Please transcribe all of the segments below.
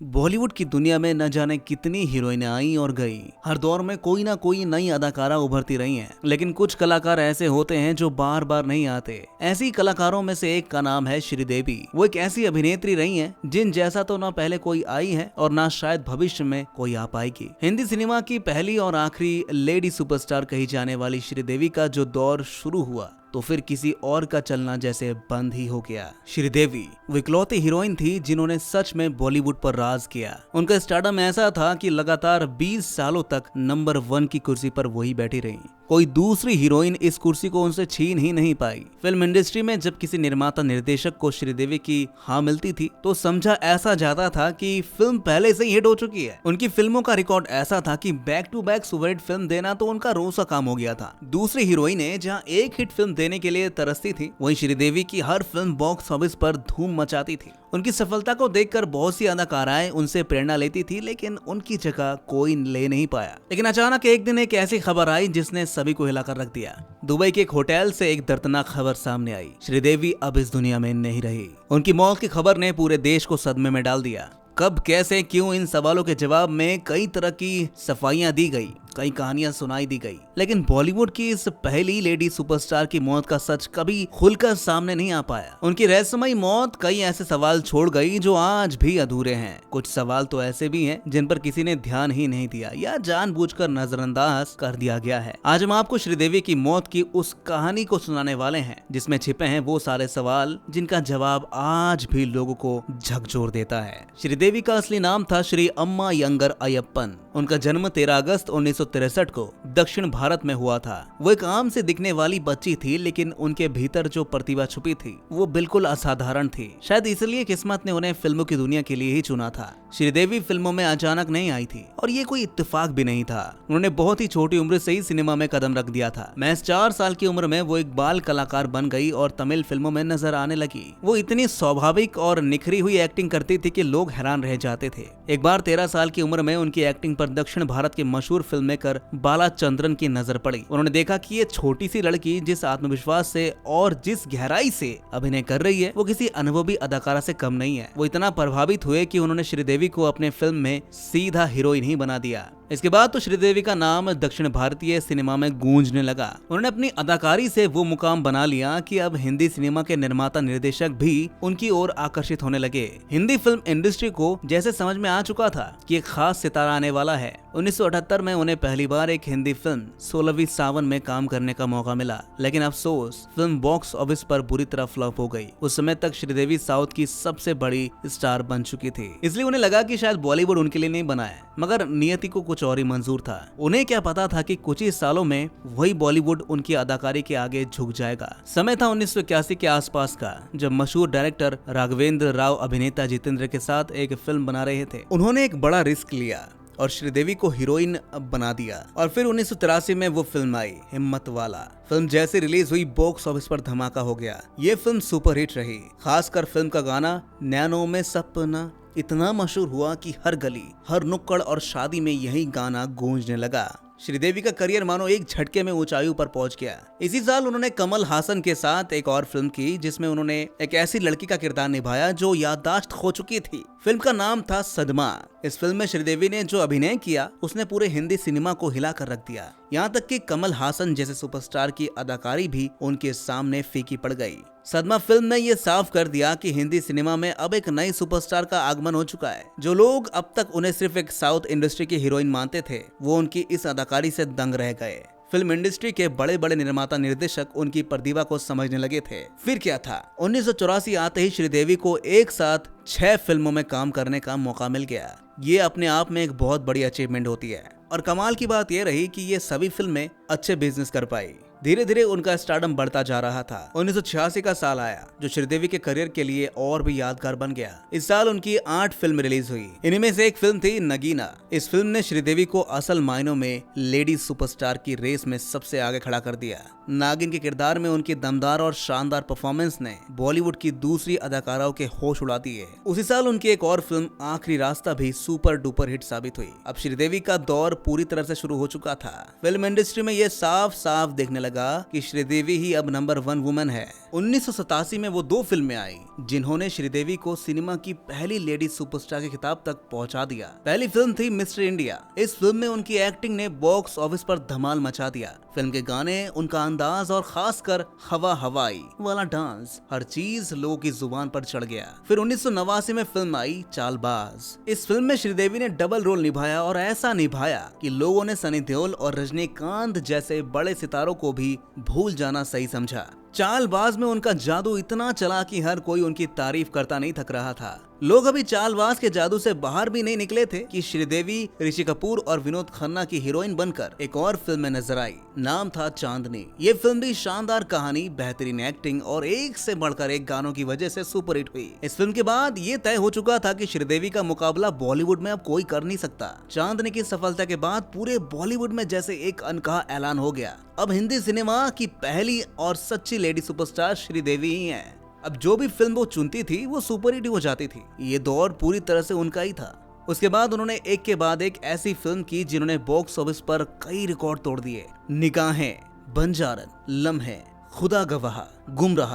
बॉलीवुड की दुनिया में न जाने कितनी हीरोइनें आई और गई। हर दौर में कोई ना कोई नई अदाकारा उभरती रही हैं, लेकिन कुछ कलाकार ऐसे होते हैं जो बार बार नहीं आते। ऐसी कलाकारों में से एक का नाम है श्रीदेवी। वो एक ऐसी अभिनेत्री रही हैं जिन जैसा तो ना पहले कोई आई है और ना शायद भविष्य में कोई आ पाएगी। हिंदी सिनेमा की पहली और आखिरी लेडी सुपरस्टार कही जाने वाली श्रीदेवी का जो दौर शुरू हुआ तो फिर किसी और का चलना जैसे बंद ही हो गया। श्रीदेवी वो इकलौती हीरोइन थी जिन्होंने सच में बॉलीवुड पर राज किया। उनका स्टारडम ऐसा था कि लगातार 20 सालों तक नंबर 1 की कुर्सी पर वही बैठी रही। कोई दूसरी हीरोइन इस कुर्सी को उनसे छीन ही नहीं पाई। फिल्म इंडस्ट्री में जब किसी निर्माता निर्देशक को श्रीदेवी की हाँ मिलती थी तो समझा ऐसा जाता था कि फिल्म पहले से ही हिट हो चुकी है। उनकी फिल्मों का रिकॉर्ड ऐसा था कि back to back superhit film देना तो उनका रोज का काम हो गया था। दूसरी हीरोइनें जहाँ एक हिट फिल्म देने के लिए तरसती थी, वहीं श्रीदेवी की हर फिल्म बॉक्स ऑफिस पर धूम मचाती थी। उनकी सफलता को देखकर बहुत सी अदाकाराएं उनसे प्रेरणा लेती थी, लेकिन उनकी जगह कोई ले नहीं पाया। लेकिन अचानक एक दिन एक ऐसी खबर आई जिसने सभी को हिलाकर रख दिया। दुबई के एक होटल से एक दर्दनाक खबर सामने आई। श्रीदेवी अब इस दुनिया में नहीं रही। उनकी मौत की खबर ने पूरे देश को सदमे में डाल दिया। कब, कैसे, क्यों, इन सवालों के जवाब में कई तरह की सफाइयां दी गई, कई कहानियां सुनाई दी गई, लेकिन बॉलीवुड की इस पहली लेडी सुपरस्टार की मौत का सच कभी खुलकर सामने नहीं आ पाया। उनकी रहस्यमयी मौत कई ऐसे सवाल छोड़ गई जो आज भी अधूरे हैं। कुछ सवाल तो ऐसे भी हैं जिन पर किसी ने ध्यान ही नहीं दिया या जानबूझकर नजरअंदाज कर दिया गया है। आज हम आपको श्रीदेवी की मौत की उस कहानी को सुनाने वाले हैं जिसमें छिपे हैं वो सारे सवाल जिनका जवाब आज भी लोगों को झकझोर देता है। श्रीदेवी का असली नाम था श्री अम्मा यंगर अयप्पन। उनका जन्म 13 अगस्त 1963 को दक्षिण भारत में हुआ था। वो एक आम से दिखने वाली बच्ची थी, लेकिन उनके भीतर जो प्रतिभा छुपी थी वो बिल्कुल असाधारण थी। शायद इसलिए किस्मत ने उन्हें फिल्मों की दुनिया के लिए ही चुना था। श्रीदेवी फिल्मों में अचानक नहीं आई थी और ये कोई इत्तेफाक भी नहीं था। उन्होंने बहुत ही छोटी उम्र से ही सिनेमा में कदम रख दिया था। महज 4 साल की उम्र में वो एक बाल कलाकार बन गई और तमिल फिल्मों में नजर आने लगी। वो इतनी स्वाभाविक और निखरी हुई एक्टिंग करती थी कि लोग हैरान रह जाते थे। एक बार 13 साल की उम्र में उनकी एक्टिंग पर दक्षिण भारत के मशहूर फिल्म मेकर बालाचंद्रन की नजर पड़ी। उन्होंने देखा कि ये छोटी सी लड़की जिस आत्मविश्वास से और जिस गहराई से अभिनय कर रही है वो किसी अनुभवी अदाकारा से कम नहीं है। वो इतना प्रभावित हुए कि उन्होंने श्रीदेवी को अपने फिल्म में सीधा हीरोइन ही बना दिया। इसके बाद तो श्रीदेवी का नाम दक्षिण भारतीय सिनेमा में गूंजने लगा। उन्होंने अपनी अदाकारी से वो मुकाम बना लिया कि अब हिंदी सिनेमा के निर्माता निर्देशक भी उनकी ओर आकर्षित होने लगे। हिंदी फिल्म इंडस्ट्री को जैसे समझ में आ चुका था कि एक खास सितारा आने वाला है। 1978 में उन्हें पहली बार एक हिंदी फिल्म 16वीं सावन में काम करने का मौका मिला, लेकिन अफसोस फिल्म बॉक्स ऑफिस पर बुरी तरह फ्लॉप हो गई। उस समय तक श्रीदेवी साउथ की सबसे बड़ी स्टार बन चुकी थी, इसलिए उन्हें लगा कि शायद बॉलीवुड उनके लिए नहीं बना है। मगर नियति को कुछ और ही मंजूर था। उन्हें क्या पता था कि कुछ ही सालों में वही बॉलीवुड उनकी अदाकारी के आगे झुक जाएगा। समय था 1981 के आसपास का, जब मशहूर डायरेक्टर राघवेंद्र राव अभिनेता जितेंद्र के साथ एक फिल्म बना रहे थे। उन्होंने एक बड़ा रिस्क लिया और श्रीदेवी को हीरोइन बना दिया। और फिर 1983 में वो फिल्म आई हिम्मत वाला। फिल्म जैसे रिलीज हुई बॉक्स ऑफिस पर धमाका हो गया। ये फिल्म सुपरहिट रही। खासकर फिल्म का गाना नैनों में सपना इतना मशहूर हुआ कि हर गली, हर नुक्कड़ और शादी में यही गाना गूंजने लगा। श्रीदेवी का करियर मानो एक झटके में ऊंचाइयों पर पहुंच गया। इसी साल उन्होंने कमल हासन के साथ एक और फिल्म की जिसमें उन्होंने एक ऐसी लड़की का किरदार निभाया जो याददाश्त खो चुकी थी। फिल्म का नाम था सदमा। इस फिल्म में श्रीदेवी ने जो अभिनय किया उसने पूरे हिंदी सिनेमा को हिला कर रख दिया। यहाँ तक कि कमल हासन जैसे सुपरस्टार की अदाकारी भी उनके सामने फीकी पड़ गई। सदमा फिल्म ने ये साफ कर दिया कि हिंदी सिनेमा में अब एक नई सुपरस्टार का आगमन हो चुका है। जो लोग अब तक उन्हें सिर्फ एक साउथ इंडस्ट्री की हीरोइन मानते थे वो उनकी इस अदाकारी से दंग रह गए। फिल्म इंडस्ट्री के बड़े बड़े निर्माता निर्देशक उनकी प्रतिभा को समझने लगे थे। फिर क्या था, 1984 आते ही श्रीदेवी को एक साथ 6 फिल्मों में काम करने का मौका मिल गया। ये अपने आप में एक बहुत बड़ी अचीवमेंट होती है और कमाल की बात यह रही कि ये सभी फिल्में अच्छे बिजनेस कर पाई। धीरे धीरे उनका स्टारडम बढ़ता जा रहा था। 1986 का साल आया जो श्रीदेवी के करियर के लिए और भी यादगार बन गया। इस साल उनकी 8 फिल्म रिलीज हुई। इनमें से एक फिल्म थी नगीना। इस फिल्म ने श्रीदेवी को असल मायनों में लेडी सुपरस्टार की रेस में सबसे आगे खड़ा कर दिया। नागिन के किरदार में उनकी दमदार और शानदार परफॉर्मेंस ने बॉलीवुड की दूसरी अदाकाराओं के होश उड़ा दिए। उसी साल उनकी एक और फिल्म आखिरी रास्ता भी सुपर डुपर हिट साबित हुई। अब श्रीदेवी का दौर पूरी तरह से शुरू हो चुका था। फिल्म इंडस्ट्री में यह साफ साफ देखने लगा कि श्रीदेवी ही अब नंबर 1 वुमेन है। 1987 में वो 2 फिल्में आई जिन्होंने श्रीदेवी को सिनेमा की पहली लेडी सुपरस्टार के खिताब तक पहुंचा दिया। पहली फिल्म थी मिस्टर इंडिया। इस फिल्म में उनकी एक्टिंग ने बॉक्स ऑफिस पर धमाल मचा दिया। फिल्म के गाने, उनका अंदाज और खासकर हवा हवाई वाला डांस, हर चीज लोगों की जुबान पर चढ़ गया। फिर 1989 में फिल्म आई चालबाज। इस फिल्म में श्रीदेवी ने डबल रोल निभाया और ऐसा निभाया कि लोगों ने सनी देओल और रजनीकांत जैसे बड़े सितारों को भी भूल जाना सही समझा। चालबाज में उनका जादू इतना चला कि हर कोई उनकी तारीफ करता नहीं थक रहा था। लोग अभी चालबाज के जादू से बाहर भी नहीं निकले थे कि श्रीदेवी ऋषि कपूर और विनोद खन्ना की हीरोइन बनकर एक और फिल्म में नजर आई। नाम था चांदनी। ये फिल्म भी शानदार कहानी, बेहतरीन एक्टिंग और एक से बढ़कर एक गानों की वजह से सुपरहिट हुई। इस फिल्म के बाद ये तय हो चुका था कि श्रीदेवी का मुकाबला बॉलीवुड में अब कोई कर नहीं सकता। चांदनी की सफलता के बाद पूरे बॉलीवुड में जैसे एक अनकहा ऐलान हो गया, अब हिंदी सिनेमा की पहली और सच्ची लेडी सुपरस्टार श्रीदेवी ही है। अब जो भी फिल्म वो चुनती थी वो सुपरहिट हो जाती थी। ये दौर पूरी तरह से उनका ही था। उसके बाद उन्होंने एक के बाद एक ऐसी फिल्म की जिन्होंने बॉक्स ऑफिस पर कई रिकॉर्ड तोड़ दिए। निगाहें, बंजारन, लम्हे, खुदा गवाह, गुमराह,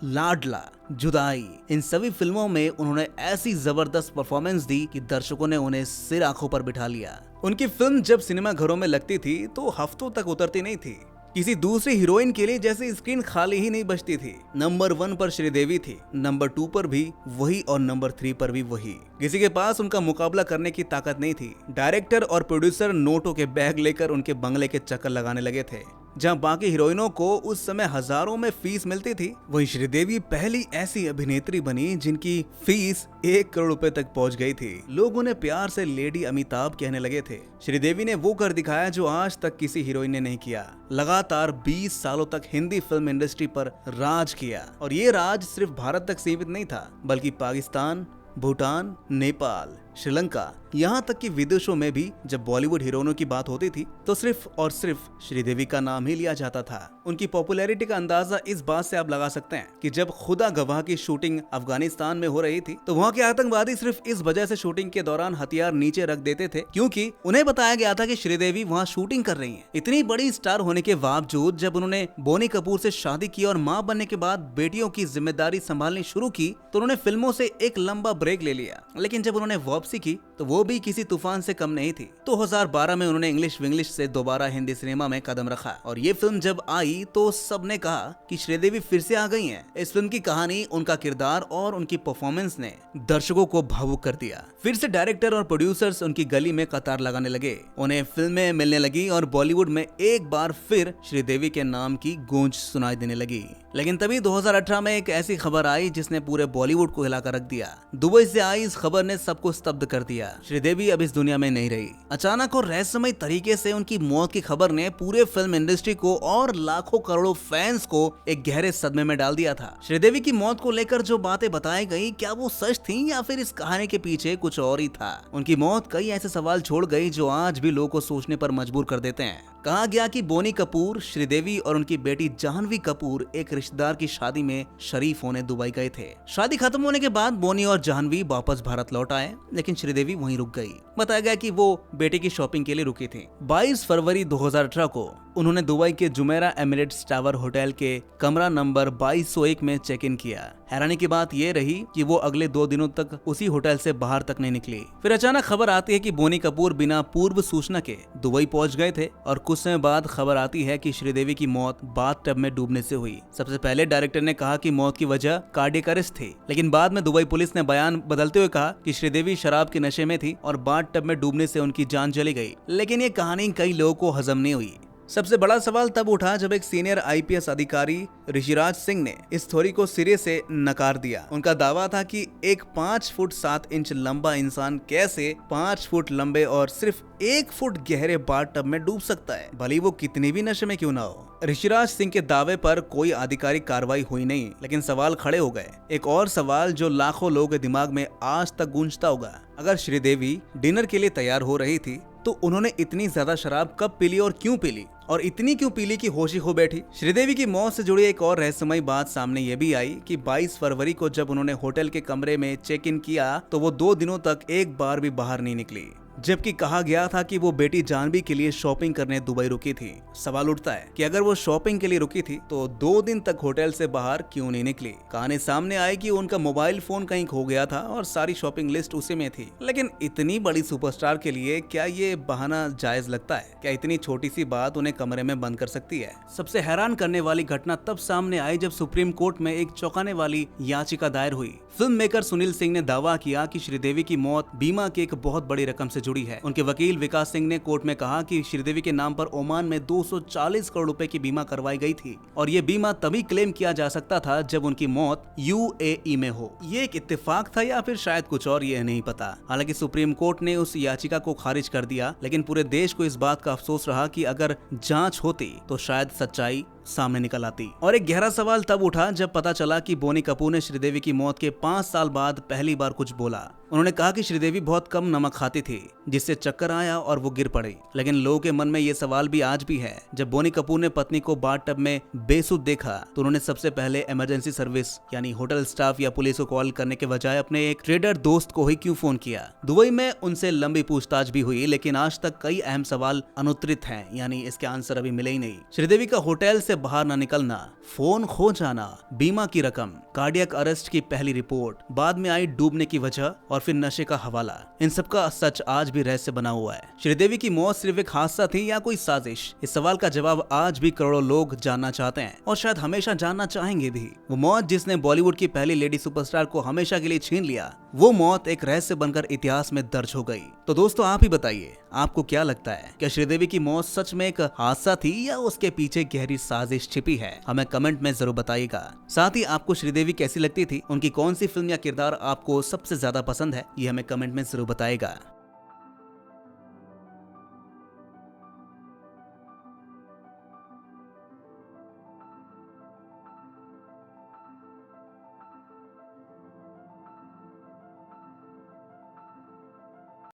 लाडला, जुदाई, इन सभी फिल्मों में उन्होंने ऐसी जबरदस्त परफॉर्मेंस दी कि दर्शकों ने उन्हें सिर आंखों पर बिठा लिया। उनकी फिल्म जब सिनेमा घरों में लगती थी तो हफ्तों तक उतरती नहीं थी। किसी दूसरी हीरोइन के लिए जैसे स्क्रीन खाली ही नहीं बचती थी। नंबर 1 पर श्रीदेवी थी, नंबर 2 पर भी वही और नंबर 3 पर भी वही। किसी के पास उनका मुकाबला करने की ताकत नहीं थी। डायरेक्टर और प्रोड्यूसर नोटों के बैग लेकर उनके बंगले के चक्कर लगाने लगे थे। जहां बाकी हीरोइनों को उस समय हजारों में फीस मिलती थी, वहीं श्रीदेवी पहली ऐसी अभिनेत्री बनी जिनकी फीस 1 करोड़ रुपए तक पहुंच गई थी। लोग उन्हें प्यार से लेडी अमिताभ कहने लगे थे। श्रीदेवी ने वो कर दिखाया जो आज तक किसी हीरोइन ने नहीं किया। लगातार 20 सालों तक हिंदी फिल्म इंडस्ट्री पर राज किया, और ये राज सिर्फ भारत तक सीमित नहीं था, बल्कि पाकिस्तान, भूटान, नेपाल, श्रीलंका, यहाँ तक कि विदेशों में भी जब बॉलीवुड हीरोइनों की बात होती थी तो सिर्फ और सिर्फ श्रीदेवी का नाम ही लिया जाता था। उनकी पॉपुलैरिटी का अंदाजा इस बात से आप लगा सकते हैं कि जब खुदा गवाह की शूटिंग अफगानिस्तान में हो रही थी तो वहाँ के आतंकवादी सिर्फ इस वजह से शूटिंग के दौरान हथियार नीचे रख देते थे क्योंकि उन्हें बताया गया था कि श्रीदेवी वहाँ शूटिंग कर रही है। इतनी बड़ी स्टार होने के बावजूद जब उन्होंने बोनी कपूर से शादी की और माँ बनने के बाद बेटियों की जिम्मेदारी संभालनी शुरू की तो उन्होंने फिल्मों से एक लंबा ब्रेक ले लिया। लेकिन जब उन्होंने वापसी की तो वो भी किसी तूफान से कम नहीं थी। 2012 में उन्होंने इंग्लिश विंग्लिश से दोबारा हिंदी सिनेमा में कदम रखा और ये फिल्म जब आई तो सबने कहा कि श्रीदेवी फिर से आ गई हैं। इस फिल्म की कहानी, उनका किरदार और उनकी परफॉर्मेंस ने दर्शकों को भावुक कर दिया। फिर से डायरेक्टर और प्रोड्यूसर्स उनकी गली में कतार लगाने लगे, उन्हें फिल्में मिलने लगी और बॉलीवुड में एक बार फिर श्रीदेवी के नाम की गूंज सुनाई देने लगी। लेकिन तभी 2018 में एक ऐसी खबर आई जिसने पूरे बॉलीवुड को हिलाकर रख दिया। दुबई से आई इस खबर ने सबको स्तब्ध कर दिया। श्रीदेवी अब इस दुनिया में नहीं रही। अचानक और रहस्यमय तरीके से उनकी मौत की खबर ने पूरे फिल्म इंडस्ट्री को और लाखों करोड़ों फैंस को एक गहरे सदमे में डाल दिया था। श्रीदेवी की मौत को लेकर जो बातें बताई गई, क्या वो सच थी या फिर इस कहानी के पीछे कुछ और ही था? उनकी मौत कई ऐसे सवाल छोड़ गई जो आज भी लोगों को सोचने पर मजबूर कर देते हैं। कहा गया कि बोनी कपूर, श्रीदेवी और उनकी बेटी जाह्नवी कपूर एक रिश्तेदार की शादी में शरीफ होने दुबई गए थे। शादी खत्म होने के बाद बोनी और जाह्नवी वापस भारत लौट आए, लेकिन श्रीदेवी वहीं रुक गई। बताया गया कि वो बेटे की शॉपिंग के लिए रुकी थी। 22 फरवरी 2018 को उन्होंने दुबई के जुमेरा एमिरेट्स टावर होटल के कमरा नंबर 2201 में चेक इन किया। हैरानी की बात यह रही कि वो अगले 2 दिनों तक उसी होटल से बाहर तक नहीं निकली। फिर अचानक खबर आती है कि बोनी कपूर बिना पूर्व सूचना के दुबई पहुंच गए थे और कुछ समय बाद खबर आती है कि श्रीदेवी की मौत बाथटब में डूबने से हुई। सबसे पहले डायरेक्टर ने कहा कि मौत की वजह कार्डियक अरेस्ट थी, लेकिन बाद में दुबई पुलिस ने बयान बदलते हुए कहा कि श्रीदेवी शराब के नशे में थी और बाथटब में डूबने से उनकी जान चली गई। लेकिन ये कहानी कई लोगों को हजम नहीं हुई। सबसे बड़ा सवाल तब उठा जब एक सीनियर आईपीएस अधिकारी ऋषिराज सिंह ने इस थ्योरी को सिरे से नकार दिया। उनका दावा था कि एक 5 फुट 7 इंच लंबा इंसान कैसे 5 फुट लंबे और सिर्फ 1 फुट गहरे बाथटब में डूब सकता है, भले वो कितने भी नशे में क्यों ना हो। ऋषिराज सिंह के दावे पर कोई आधिकारिक कार्रवाई हुई नहीं, लेकिन सवाल खड़े हो गए। एक और सवाल जो लाखों लोगों के दिमाग में आज तक गूंजता होगा, अगर श्रीदेवी डिनर के लिए तैयार हो रही थी तो उन्होंने इतनी ज्यादा शराब कब पी ली और क्यों पी ली, और इतनी क्यों पी ली कि होशी खो बैठी। श्रीदेवी की मौत से जुड़ी एक और रहस्यमयी बात सामने ये भी आई कि 22 फरवरी को जब उन्होंने होटल के कमरे में चेक इन किया तो वो 2 दिनों तक एक बार भी बाहर नहीं निकली, जबकि कहा गया था कि वो बेटी जानवी के लिए शॉपिंग करने दुबई रुकी थी। सवाल उठता है कि अगर वो शॉपिंग के लिए रुकी थी तो 2 दिन तक होटल से बाहर क्यों नहीं निकली। कहानी सामने आई कि उनका मोबाइल फोन कहीं खो गया था और सारी शॉपिंग लिस्ट उसी में थी। लेकिन इतनी बड़ी सुपरस्टार के लिए क्या ये बहाना जायज लगता है? क्या इतनी छोटी सी बात उन्हें कमरे में बंद कर सकती है? सबसे हैरान करने वाली घटना तब सामने आई जब सुप्रीम कोर्ट में एक चौंकाने वाली याचिका दायर हुई। फिल्म मेकर सुनील सिंह ने दावा किया कि श्रीदेवी की मौत बीमा की एक बहुत बड़ी रकम से जुड़ी है। उनके वकील विकास सिंह ने कोर्ट में कहा कि श्रीदेवी के नाम पर ओमान में 240 करोड़ रुपए की बीमा करवाई गई थी और ये बीमा तभी क्लेम किया जा सकता था जब उनकी मौत यूएई में हो। ये एक इत्तेफाक था या फिर शायद कुछ और, ये नहीं पता। हालांकि सुप्रीम कोर्ट ने उस याचिका को खारिज कर दिया, लेकिन पूरे देश को इस बात का अफसोस रहा कि अगर जांच होती तो शायद सच्चाई सामने निकल आती। और एक गहरा सवाल तब उठा जब पता चला कि बोनी कपूर ने श्रीदेवी की मौत के 5 साल बाद पहली बार कुछ बोला। उन्होंने कहा कि श्रीदेवी बहुत कम नमक खाती थी जिससे चक्कर आया और वो गिर पड़ी। लेकिन लोगों के मन में ये सवाल भी आज भी है, जब बोनी कपूर ने पत्नी को बाथटब में बेसुध देखा तो उन्होंने सबसे पहले इमरजेंसी सर्विस यानी होटल स्टाफ या पुलिस को कॉल करने के बजाय अपने एक ट्रेडर दोस्त को ही क्यों फोन किया। दुबई में उनसे लंबी पूछताछ भी हुई, लेकिन आज तक कई अहम सवाल अनुत्तरित हैं, यानी इसके आंसर अभी मिले ही नहीं। श्रीदेवी का होटल से बाहर न निकलना, फोन खो जाना, बीमा की रकम, कार्डियक अरेस्ट की पहली रिपोर्ट, बाद में आई डूबने की वजह और फिर नशे का हवाला, इन सब का सच आज भी रहस्य बना हुआ है। श्रीदेवी की मौत सिर्फ एक हादसा थी या कोई साजिश? इस सवाल का जवाब आज भी करोड़ों लोग जानना चाहते हैं और शायद हमेशा जानना चाहेंगे भी। वो मौत जिसने बॉलीवुड की पहली लेडी सुपरस्टार को हमेशा के लिए छीन लिया, वो मौत एक रहस्य बनकर इतिहास में दर्ज हो गई। तो दोस्तों, आप ही बताइए, आपको क्या लगता है? क्या श्रीदेवी की मौत सच में एक हादसा थी या उसके पीछे गहरी साजिश छिपी है? हमें कमेंट में जरूर बताइएगा। साथ ही आपको श्रीदेवी कैसी लगती थी, उनकी कौन सी फिल्म या किरदार आपको सबसे ज्यादा पसंद है, ये हमें कमेंट में जरूर बताइएगा।